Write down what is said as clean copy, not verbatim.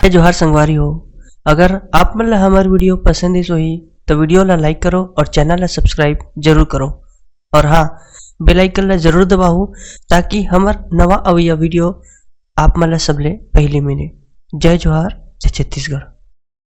जय जोहार संगवारी हो। अगर आप मन ला हमार वीडियो पसंद इस होही तो वीडियो ला लाइक करो और चैनल ला सब्सक्राइब जरूर करो। और हाँ, बेल आइकन ला जरूर दबाओ ताकि हमार नवा अवैया वीडियो आप मन ला सबले पहले मिले। जय जोहार, जय छत्तीसगढ़।